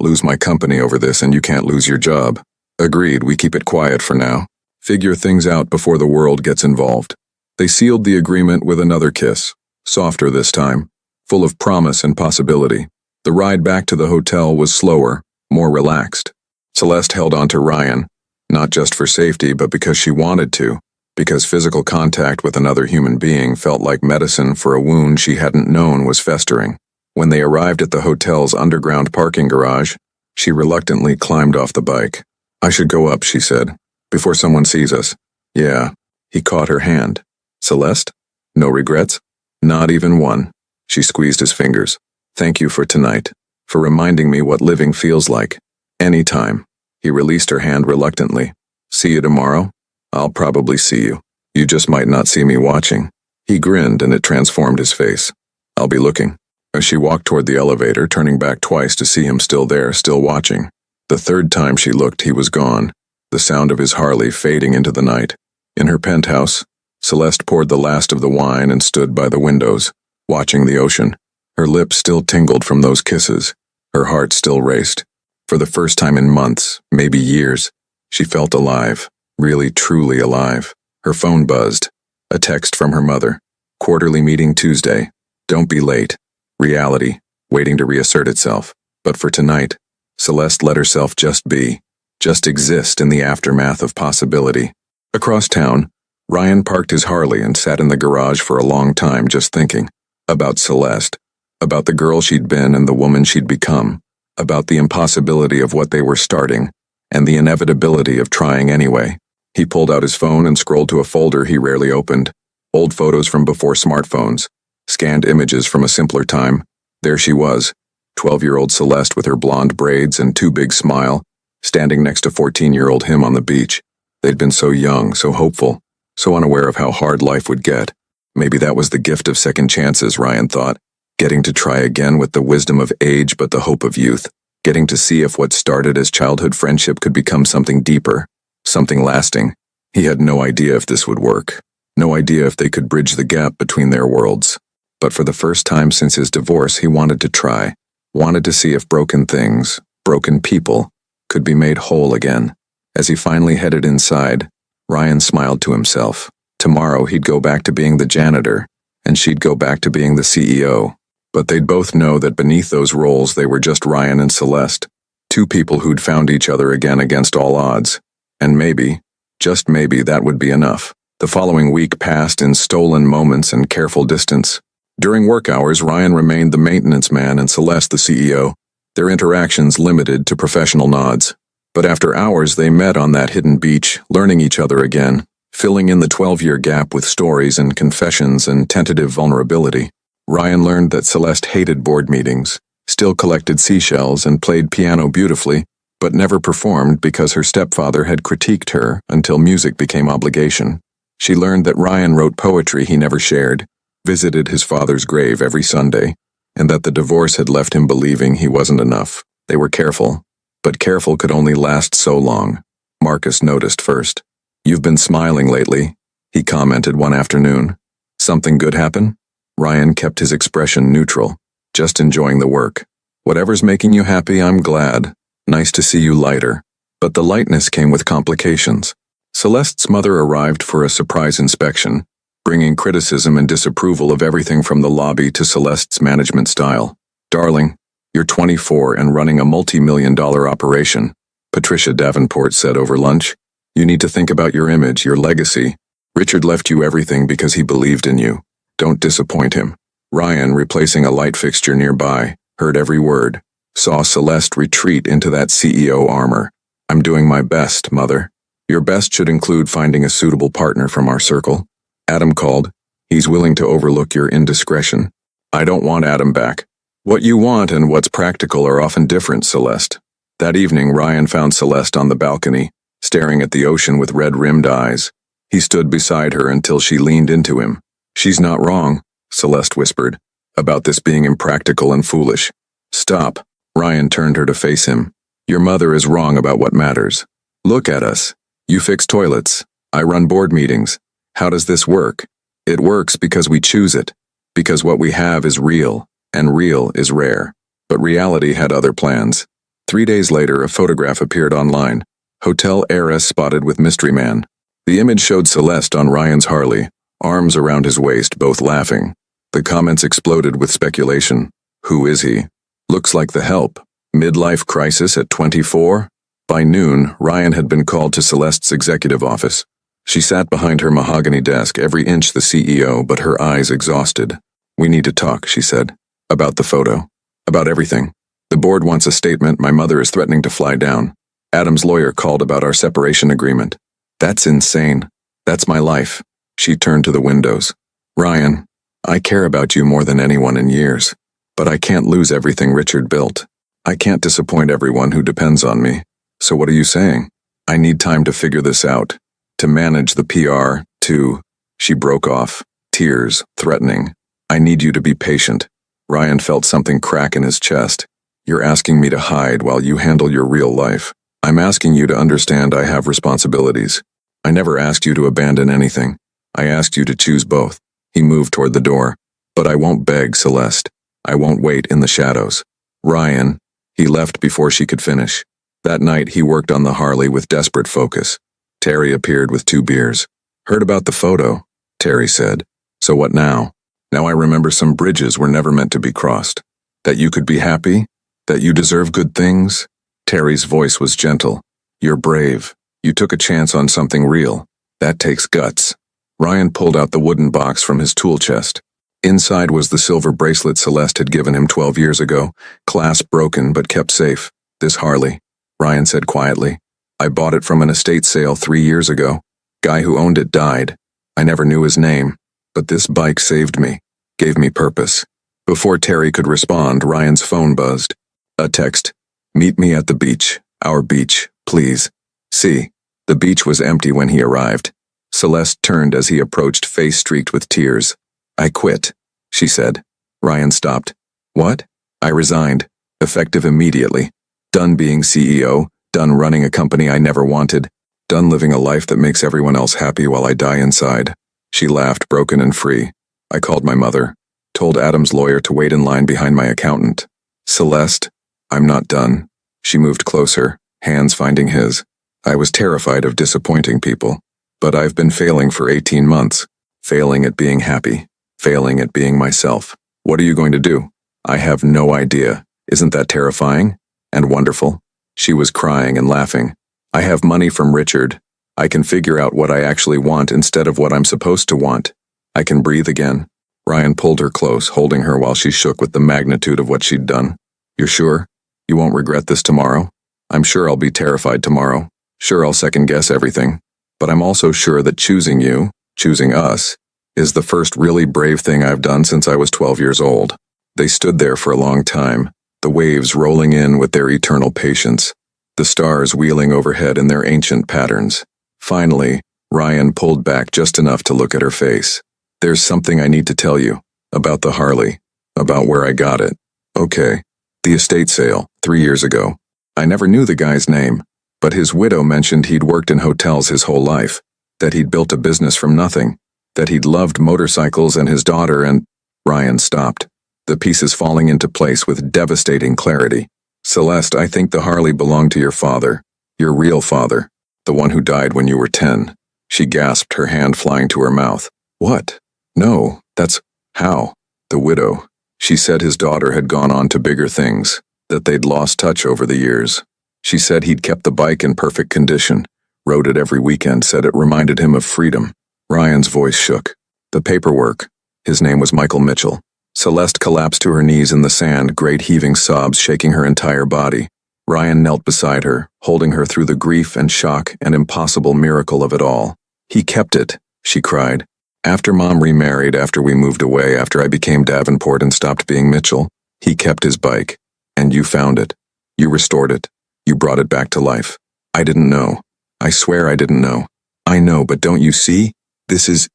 lose my company over this, and you can't lose your job. Agreed, we keep it quiet for now. Figure things out before the world gets involved. They sealed the agreement with another kiss, softer this time, full of promise and possibility. The ride back to the hotel was slower, more relaxed. Celeste held on to Ryan, not just for safety, but because she wanted to, because physical contact with another human being felt like medicine for a wound she hadn't known was festering. When they arrived at the hotel's underground parking garage, she reluctantly climbed off the bike. I should go up, she said, before someone sees us. Yeah. He caught her hand. Celeste? No regrets? Not even one. She squeezed his fingers. Thank you for tonight, for reminding me what living feels like. Anytime. He released her hand reluctantly. See you tomorrow? I'll probably see you. You just might not see me watching. He grinned, and it transformed his face. I'll be looking. As she walked toward the elevator, turning back twice to see him still there, still watching. The third time she looked, he was gone, the sound of his Harley fading into the night. In her penthouse, Celeste poured the last of the wine and stood by the windows, watching the ocean. Her lips still tingled from those kisses. Her heart still raced. For the first time in months, maybe years, she felt alive, really truly alive. Her phone buzzed. A text from her mother. Quarterly meeting Tuesday. Don't be late. Reality, waiting to reassert itself. But for tonight, Celeste let herself just be, just exist in the aftermath of possibility. Across town, Ryan parked his Harley and sat in the garage for a long time just thinking. About Celeste. About the girl she'd been and the woman she'd become. About the impossibility of what they were starting, and the inevitability of trying anyway. He pulled out his phone and scrolled to a folder he rarely opened. Old photos from before smartphones. Scanned images from a simpler time. There she was, 12-year-old Celeste with her blonde braids and too big smile, standing next to 14-year-old him on the beach. They'd been so young, so hopeful, so unaware of how hard life would get. Maybe that was the gift of second chances, Ryan thought. Getting to try again with the wisdom of age but the hope of youth. Getting to see if what started as childhood friendship could become something deeper, something lasting. He had no idea if this would work. No idea if they could bridge the gap between their worlds. But for the first time since his divorce, he wanted to try. Wanted to see if broken things, broken people, could be made whole again. As he finally headed inside, Ryan smiled to himself. Tomorrow he'd go back to being the janitor, and she'd go back to being the CEO. But they'd both know that beneath those roles they were just Ryan and Celeste, two people who'd found each other again against all odds. And maybe, just maybe, that would be enough. The following week passed in stolen moments and careful distance. During work hours, Ryan remained the maintenance man and Celeste the CEO, their interactions limited to professional nods. But after hours they met on that hidden beach, learning each other again, filling in the 12-year gap with stories and confessions and tentative vulnerability. Ryan learned that Celeste hated board meetings, still collected seashells and played piano beautifully, but never performed because her stepfather had critiqued her until music became obligation. She learned that Ryan wrote poetry he never shared, visited his father's grave every Sunday, and that the divorce had left him believing he wasn't enough. They were careful, but careful could only last so long. Marcus noticed first. "You've been smiling lately," he commented one afternoon. "Something good happen?" Ryan kept his expression neutral, just enjoying the work. "Whatever's making you happy, I'm glad. Nice to see you lighter." But the lightness came with complications. Celeste's mother arrived for a surprise inspection, bringing criticism and disapproval of everything from the lobby to Celeste's management style. "Darling, you're 24 and running a multi-million-dollar operation," Patricia Davenport said over lunch. "You need to think about your image, your legacy. Richard left you everything because he believed in you. Don't disappoint him." Ryan, replacing a light fixture nearby, heard every word, saw Celeste retreat into that CEO armor. "I'm doing my best, Mother. Your best should include finding a suitable partner from our circle." Adam called. "He's willing to overlook your indiscretion." "I don't want Adam back." "What you want and what's practical are often different, Celeste." That evening, Ryan found Celeste on the balcony, staring at the ocean with red-rimmed eyes. He stood beside her until she leaned into him. "She's not wrong," Celeste whispered, "about this being impractical and foolish." "Stop." Ryan turned her to face him. "Your mother is wrong about what matters. Look at us. You fix toilets. I run board meetings. How does this work? It works because we choose it. Because what we have is real, and real is rare." But reality had other plans. 3 days later, a photograph appeared online. Hotel heiress spotted with mystery man. The image showed Celeste on Ryan's Harley, arms around his waist, both laughing. The comments exploded with speculation. Who is he? Looks like the help. Midlife crisis at 24? By noon, Ryan had been called to Celeste's executive office. She sat behind her mahogany desk, every inch the CEO, but her eyes exhausted. "We need to talk," she said. "About the photo. About everything. The board wants a statement. My mother is threatening to fly down. Adam's lawyer called about our separation agreement." "That's insane. That's my life." She turned to the windows. "Ryan, I care about you more than anyone in years. But I can't lose everything Richard built. I can't disappoint everyone who depends on me. So what are you saying?" "I need time to figure this out. To manage the PR, to..." She broke off, tears threatening. "I need you to be patient." Ryan felt something crack in his chest. "You're asking me to hide while you handle your real life. I'm asking you to understand I have responsibilities. I never asked you to abandon anything. I asked you to choose both." He moved toward the door. "But I won't beg, Celeste. I won't wait in the shadows." "Ryan..." He left before she could finish. That night he worked on the Harley with desperate focus. Terry appeared with 2 beers. "Heard about the photo," Terry said. "So what now?" "Now I remember some bridges were never meant to be crossed. That you could be happy? That you deserve good things?" Terry's voice was gentle. "You're brave. You took a chance on something real. That takes guts." Ryan pulled out the wooden box from his tool chest. Inside was the silver bracelet Celeste had given him 12 years ago, clasp broken but kept safe. "This Harley," Ryan said quietly. "I bought it from an estate sale 3 years ago. Guy who owned it died. I never knew his name. But this bike saved me, gave me purpose." Before Terry could respond, Ryan's phone buzzed. A text. "Meet me at the beach. Our beach, please." See, the beach was empty when he arrived. Celeste turned as he approached, face streaked with tears. "I quit," she said. Ryan stopped. "What?" "I resigned. Effective immediately. Done being CEO, done running a company I never wanted, done living a life that makes everyone else happy while I die inside." She laughed, broken and free. "I called my mother. Told Adam's lawyer to wait in line behind my accountant." "Celeste, I'm not done." She moved closer, hands finding his. "I was terrified of disappointing people. But I've been failing for 18 months. Failing at being happy. Failing at being myself. What are you going to do? I have no idea. Isn't that terrifying? And wonderful? She was crying and laughing. I have money from Richard. I can figure out what I actually want instead of what I'm supposed to want. I can breathe again. Ryan pulled her close, holding her while she shook with the magnitude of what she'd done. You're sure? You won't regret this tomorrow? I'm sure I'll be terrified tomorrow. Sure, I'll second-guess everything. But I'm also sure that choosing you, choosing us, is the first really brave thing I've done since I was 12 years old. They stood there for a long time, the waves rolling in with their eternal patience, the stars wheeling overhead in their ancient patterns. Finally, Ryan pulled back just enough to look at her face. There's something I need to tell you, about the Harley, about where I got it. Okay, the estate sale, 3 years ago. I never knew the guy's name, but his widow mentioned he'd worked in hotels his whole life, that he'd built a business from nothing, that he'd loved motorcycles and his daughter and… Ryan stopped, the pieces falling into place with devastating clarity. Celeste, I think the Harley belonged to your father, your real father, the one who died when you were 10. She gasped, her hand flying to her mouth. What? No, that's… how? The widow. She said his daughter had gone on to bigger things, that they'd lost touch over the years. She said he'd kept the bike in perfect condition, rode it every weekend, said it reminded him of freedom. Ryan's voice shook. The paperwork. His name was Michael Mitchell. Celeste collapsed to her knees in the sand, great heaving sobs shaking her entire body. Ryan knelt beside her, holding her through the grief and shock and impossible miracle of it all. He kept it, she cried. After Mom remarried, after we moved away, after I became Davenport and stopped being Mitchell, he kept his bike. And you found it. You restored it. You brought it back to life. I didn't know. I swear I didn't know. I know, but don't you see? This is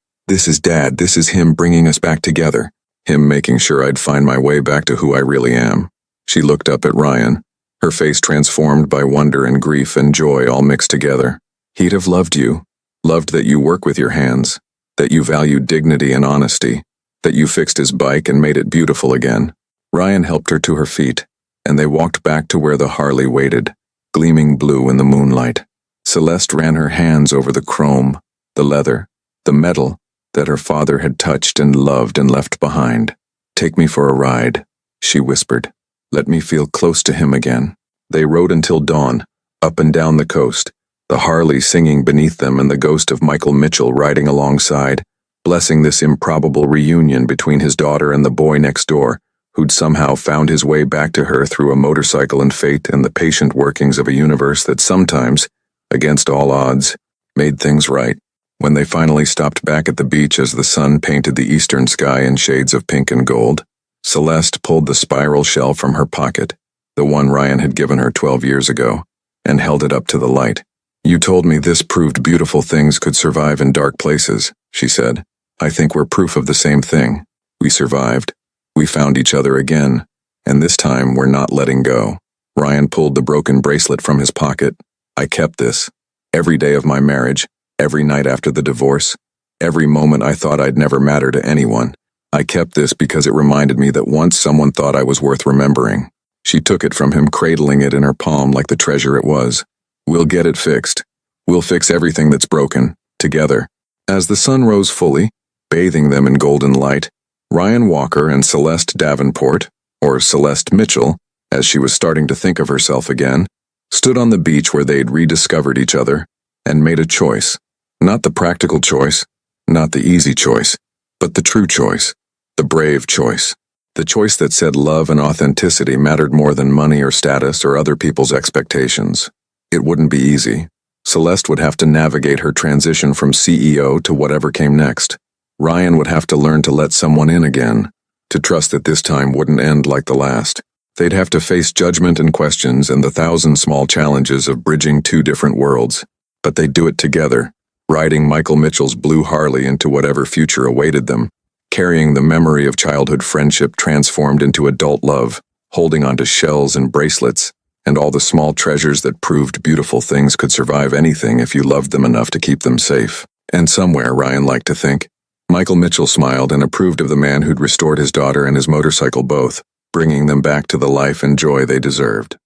Dad. This is him bringing us back together. Him making sure I'd find my way back to who I really am. She looked up at Ryan, her face transformed by wonder and grief and joy all mixed together. He'd have loved you. Loved that you work with your hands. That you valued dignity and honesty. That you fixed his bike and made it beautiful again. Ryan helped her to her feet, and they walked back to where the Harley waited, gleaming blue in the moonlight. Celeste ran her hands over the chrome, the leather, the metal that her father had touched and loved and left behind. Take me for a ride, she whispered. Let me feel close to him again. They rode until dawn, up and down the coast, the Harley singing beneath them and the ghost of Michael Mitchell riding alongside, blessing this improbable reunion between his daughter and the boy next door, who'd somehow found his way back to her through a motorcycle and fate and the patient workings of a universe that sometimes, against all odds, made things right. When they finally stopped back at the beach as the sun painted the eastern sky in shades of pink and gold, Celeste pulled the spiral shell from her pocket, the one Ryan had given her 12 years ago, and held it up to the light. You told me this proved beautiful things could survive in dark places, she said. I think we're proof of the same thing. We survived. We found each other again, and this time we're not letting go. Ryan pulled the broken bracelet from his pocket. I kept this. Every day of my marriage, every night after the divorce, every moment I thought I'd never matter to anyone. I kept this because it reminded me that once someone thought I was worth remembering. She took it from him, cradling it in her palm like the treasure it was. We'll get it fixed. We'll fix everything that's broken, together. As the sun rose fully, bathing them in golden light, Ryan Walker and Celeste Davenport, or Celeste Mitchell, as she was starting to think of herself again, stood on the beach where they'd rediscovered each other, and made a choice. Not the practical choice, not the easy choice, but the true choice, the brave choice. The choice that said love and authenticity mattered more than money or status or other people's expectations. It wouldn't be easy. Celeste would have to navigate her transition from CEO to whatever came next. Ryan would have to learn to let someone in again, to trust that this time wouldn't end like the last. They'd have to face judgment and questions and the 1,000 small challenges of bridging two different worlds. But they'd do it together, riding Michael Mitchell's blue Harley into whatever future awaited them, carrying the memory of childhood friendship transformed into adult love, holding onto shells and bracelets, and all the small treasures that proved beautiful things could survive anything if you loved them enough to keep them safe. And somewhere, Ryan liked to think, Michael Mitchell smiled and approved of the man who'd restored his daughter and his motorcycle both, bringing them back to the life and joy they deserved.